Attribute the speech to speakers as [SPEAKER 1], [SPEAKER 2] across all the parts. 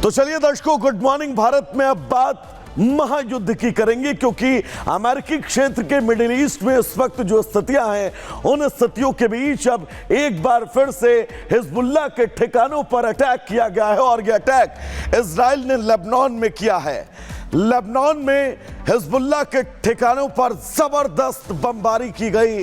[SPEAKER 1] तो चलिए दर्शकों, गुड मॉर्निंग भारत में अब बात महायुद्ध की करेंगे, क्योंकि अमेरिकी क्षेत्र के मिडिल ईस्ट में इस वक्त जो स्थितियां हैं, उन स्थितियों के बीच अब एक बार फिर से हिजबुल्लाह के ठिकानों पर अटैक किया गया है। और यह अटैक इजराइल ने लेबनान में किया है। लेबनान में हिजबुल्लाह के ठिकानों पर जबरदस्त बमबारी की गई।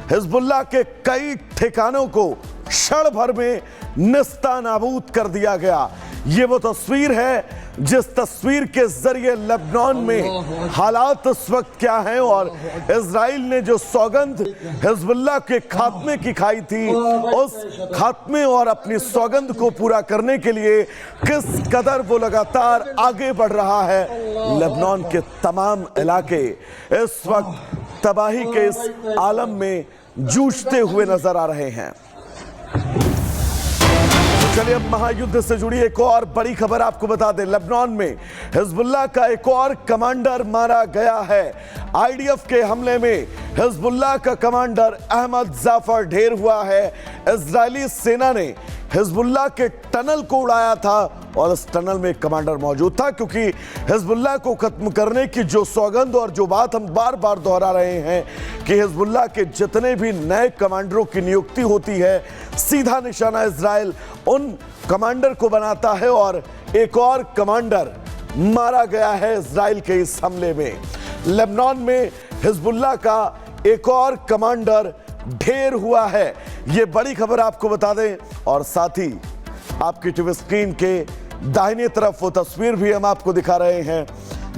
[SPEAKER 1] हिजबुल्लाह के कई ठिकानों को क्षण भर में निस्तानाबूद कर दिया गया। ये वो तस्वीर है जिस तस्वीर के जरिए लेबनान में हालात इस वक्त क्या हैं, और इजराइल ने जो सौगंध हिजबुल्लाह के खात्मे की खाई थी, उस खात्मे और अपनी सौगंध को पूरा करने के लिए किस कदर वो लगातार आगे बढ़ रहा है। लेबनान के तमाम इलाके इस वक्त तबाही के इस आलम में जूझते हुए नजर आ रहे हैं। चलिए अब महायुद्ध से जुड़ी एक और बड़ी खबर आपको बता दें। लेबनान में हिजबुल्लाह का एक और कमांडर मारा गया है। आईडीएफ के हमले में हिजबुल्लाह का कमांडर अहमद जाफर ढेर हुआ है। इजरायली सेना ने हिजबुल्लाह के टनल को उड़ाया था और इस टनल में कमांडर मौजूद था, क्योंकि हिजबुल्लाह को खत्म करने की जो सौगंध और जो बात हम बार बार दोहरा रहे हैं कि हिजबुल्लाह के जितने भी नए कमांडरों की नियुक्ति होती है, सीधा निशाना इजराइल उन कमांडर को बनाता है। और एक और कमांडर मारा गया है इजराइल के इस हमले में। लेबनान में हिजबुल्लाह का एक और कमांडर ढेर हुआ है। ये बड़ी खबर आपको बता दें, और साथ ही आपकी टीवी स्क्रीन के दाहिने तरफ वो तस्वीर भी हम आपको दिखा रहे हैं,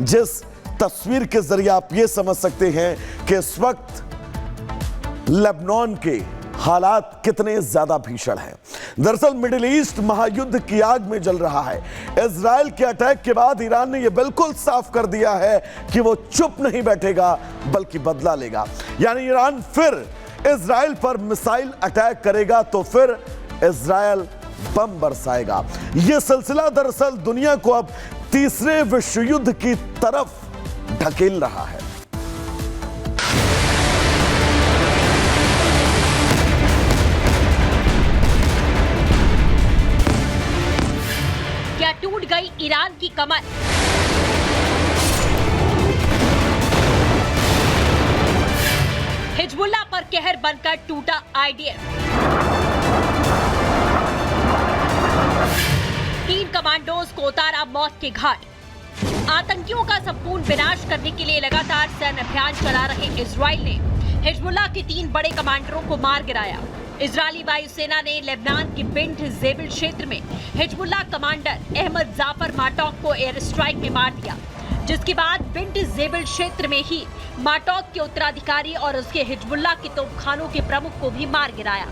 [SPEAKER 1] जिस तस्वीर के जरिए आप ये समझ सकते हैं कि इस वक्त लेबनान के हालात कितने ज्यादा भीषण हैं। दरअसल मिडिल ईस्ट महायुद्ध की आग में जल रहा है। इजराइल के अटैक के बाद ईरान ने यह बिल्कुल साफ कर दिया है कि वो चुप नहीं बैठेगा, बल्कि बदला लेगा। यानी ईरान फिर इजराइल पर मिसाइल अटैक करेगा तो फिर इजराइल बम बरसाएगा। यह सिलसिला दरअसल दुनिया को अब तीसरे विश्व युद्ध की तरफ ढकेल रहा है।
[SPEAKER 2] क्या टूट गई ईरान की कमर? हिजबुल्लाह पर कहर बनकर टूटा आईडीएफ। 3 कमांडोज को उतारा मौत के घाट। आतंकियों का संपूर्ण विनाश करने के लिए लगातार सैन्य अभियान चला रहे इजराइल ने हिजबुल्लाह के 3 बड़े कमांडरों को मार गिराया। इजरायली वायुसेना ने लेबनान के बिंट जेबिल क्षेत्र में हिजबुल्लाह कमांडर अहमद जाफर माटौक को एयर स्ट्राइक में मार दिया, जिसके बाद बिंट जेबिल क्षेत्र में ही माटौक के उत्तराधिकारी और उसके हिजबुल्लाह के तोपखानों के प्रमुख को भी मार गिराया।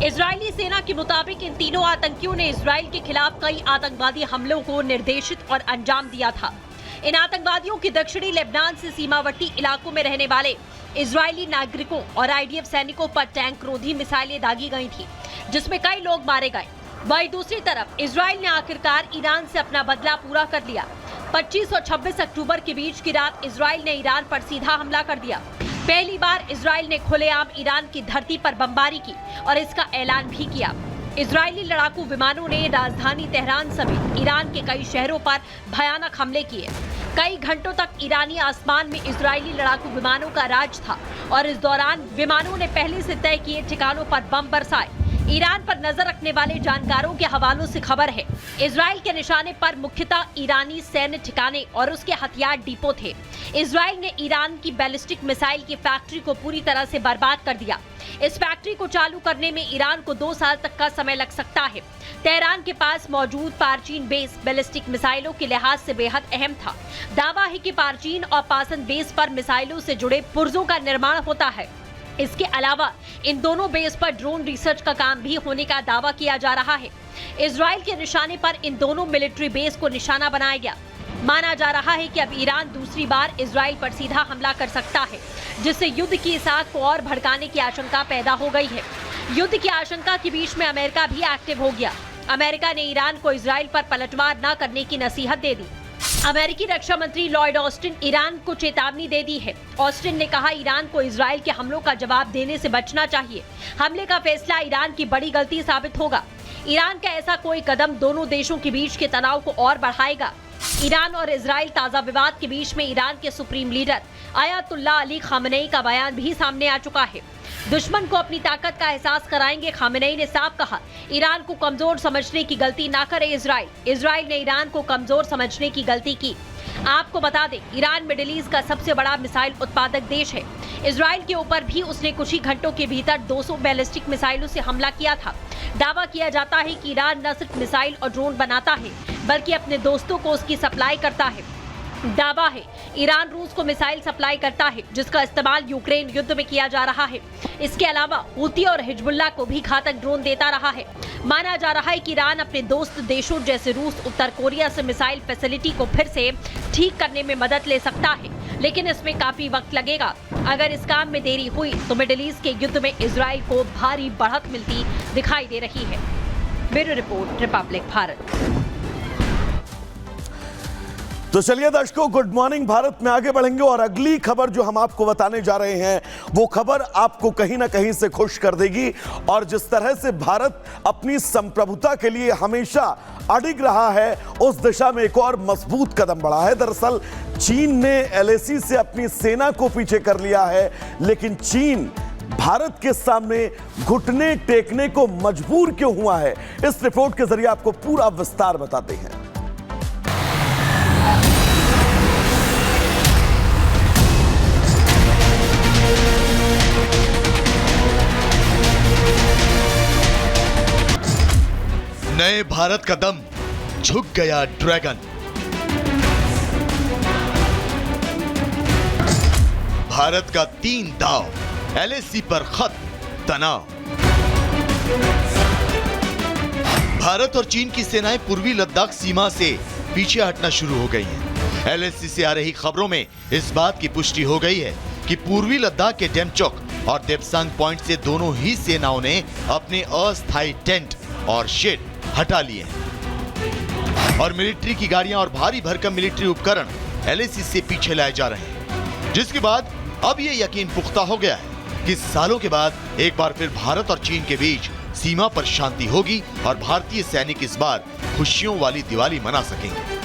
[SPEAKER 2] इजरायली सेना के मुताबिक इन तीनों आतंकियों ने इजराइल के खिलाफ कई आतंकवादी हमलों को निर्देशित और अंजाम दिया था। इन आतंकवादियों की दक्षिणी लेबनान से सीमावर्ती इलाकों में रहने वाले इजरायली नागरिकों और आईडीएफ सैनिकों पर टैंक रोधी मिसाइलें दागी गई थी, जिसमें कई लोग मारे गए। वहीं दूसरी तरफ इजराइल ने आखिरकार ईरान से अपना बदला पूरा कर लिया। 25 और 26 अक्टूबर के बीच की रात इजराइल ने ईरान पर सीधा हमला कर दिया। पहली बार इजराइल ने खुलेआम ईरान की धरती पर बमबारी की और इसका ऐलान भी किया। इजरायली लड़ाकू विमानों ने राजधानी तेहरान समेत ईरान के कई शहरों पर भयानक हमले किए। कई घंटों तक ईरानी आसमान में इजरायली लड़ाकू विमानों का राज था और इस दौरान विमानों ने पहले से तय किए ठिकानों पर बम बरसाए। ईरान पर नजर रखने वाले जानकारों के हवालों से खबर है, इजराइल के निशाने पर मुख्यतः ईरानी सैन्य ठिकाने और उसके हथियार डिपो थे। इजराइल ने ईरान की बैलिस्टिक मिसाइल की फैक्ट्री को पूरी तरह से बर्बाद कर दिया। इस फैक्ट्री को चालू करने में ईरान को 2 साल तक का समय लग सकता है। तेहरान के पास मौजूद पारचीन बेस बैलिस्टिक मिसाइलों के लिहाज से बेहद अहम था। दावा है कि पारचीन और पासन बेस पर मिसाइलों से जुड़े पुर्जों का निर्माण होता है। इसके अलावा इन दोनों बेस पर ड्रोन रिसर्च का काम भी होने का दावा किया जा रहा है। इजराइल के निशाने पर इन दोनों मिलिट्री बेस को निशाना बनाया गया। माना जा रहा है कि अब ईरान दूसरी बार इजराइल पर सीधा हमला कर सकता है, जिससे युद्ध की इस आग को और भड़काने की आशंका पैदा हो गई है। युद्ध की आशंका के बीच में अमेरिका भी एक्टिव हो गया। अमेरिका ने ईरान को इजराइल पर पलटवार न करने की नसीहत दे दी। अमेरिकी रक्षा मंत्री लॉयड ऑस्टिन ईरान को चेतावनी दे दी है। ऑस्टिन ने कहा, ईरान को इजराइल के हमलों का जवाब देने से बचना चाहिए। हमले का फैसला ईरान की बड़ी गलती साबित होगा। ईरान का ऐसा कोई कदम दोनों देशों के बीच के तनाव को और बढ़ाएगा। ईरान और इजराइल ताजा विवाद के बीच में ईरान के supreme leader Ayatollah Ali Khamenei का बयान भी सामने आ चुका है। दुश्मन को अपनी ताकत का एहसास कराएंगे, खामेनेई ने साफ कहा। ईरान को कमजोर समझने की गलती ना करे इजराइल ने ईरान को कमजोर समझने की गलती की। आपको बता दें, ईरान मिडिल ईस्ट का सबसे बड़ा मिसाइल उत्पादक देश है। इजराइल के ऊपर भी उसने कुछ ही घंटों के भीतर 200 बैलिस्टिक मिसाइलों से हमला किया था। दावा किया जाता है कि ईरान न सिर्फ मिसाइल और ड्रोन बनाता है, बल्कि अपने दोस्तों को उसकी सप्लाई करता है। दावा है ईरान रूस को मिसाइल सप्लाई करता है, जिसका इस्तेमाल यूक्रेन युद्ध में किया जा रहा है। इसके अलावा हूती और हिजबुल्लाह को भी घातक ड्रोन देता रहा है। माना जा रहा है कि ईरान अपने दोस्त देशों जैसे रूस, उत्तर कोरिया से मिसाइल फैसिलिटी को फिर से ठीक करने में मदद ले सकता है, लेकिन इसमें काफी वक्त लगेगा। अगर इस काम में देरी हुई तो मिडिल ईस्ट के युद्ध में इजराइल को भारी बढ़त मिलती दिखाई दे रही है। Bureau report, Republic Bharat.
[SPEAKER 1] तो चलिए दर्शकों, गुड मॉर्निंग भारत में आगे बढ़ेंगे और अगली खबर जो हम आपको बताने जा रहे हैं वो खबर आपको कहीं ना कहीं से खुश कर देगी। और जिस तरह से भारत अपनी संप्रभुता के लिए हमेशा अडिग रहा है, उस दिशा में एक और मजबूत कदम बढ़ा है। दरअसल चीन ने LAC से अपनी सेना को पीछे कर लिया है, लेकिन चीन भारत के सामने घुटने टेकने को मजबूर क्यों हुआ है, इस रिपोर्ट के जरिए आपको पूरा विस्तार बताते हैं।
[SPEAKER 3] नए भारत का दम, झुक गया ड्रैगन। भारत का 3 दाव, LAC पर खत तनाव। भारत और चीन की सेनाएं पूर्वी लद्दाख सीमा से पीछे हटना शुरू हो गई हैं। LAC से आ रही खबरों में इस बात की पुष्टि हो गई है कि पूर्वी लद्दाख के डेमचोक और देपसांग पॉइंट से दोनों ही सेनाओं ने अपने अस्थायी टेंट और शेड हटा लिए हैं और मिलिट्री की गाड़ियां और भारी भरकम मिलिट्री उपकरण LAC से पीछे लाए जा रहे हैं, जिसके बाद अब यह यकीन पुख्ता हो गया है कि सालों के बाद एक बार फिर भारत और चीन के बीच सीमा पर शांति होगी और भारतीय सैनिक इस बार खुशियों वाली दिवाली मना सकेंगे।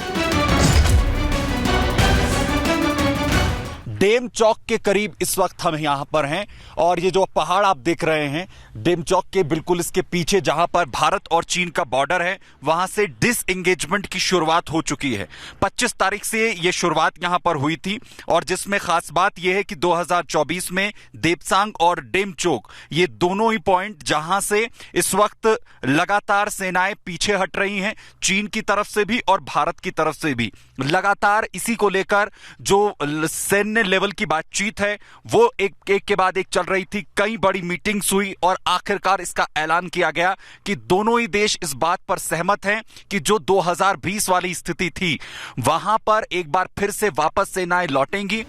[SPEAKER 4] डेमचौक के करीब इस वक्त हम यहां पर हैं और ये जो पहाड़ आप देख रहे हैं डेमचौक के बिल्कुल इसके पीछे जहां पर भारत और चीन का बॉर्डर है, वहां से डिसएंगेजमेंट की शुरुआत हो चुकी है। 25 तारीख से ये शुरुआत यहां पर हुई थी और जिसमें खास बात यह है कि 2024 में देपसांग और डेमचौक ये दोनों ही पॉइंट जहां से इस वक्त लगातार सेनाएं पीछे हट रही हैं, चीन की तरफ से भी और भारत की तरफ से भी लगातार इसी को लेकर जो सैन्य लेवल की बातचीत है वो एक के बाद एक चल रही थी। कई बड़ी मीटिंग्स हुई और आखिरकार इसका ऐलान किया गया कि दोनों ही देश इस बात पर सहमत हैं कि जो 2020 वाली स्थिति थी वहां पर एक बार फिर से वापस सेनाएं लौटेंगी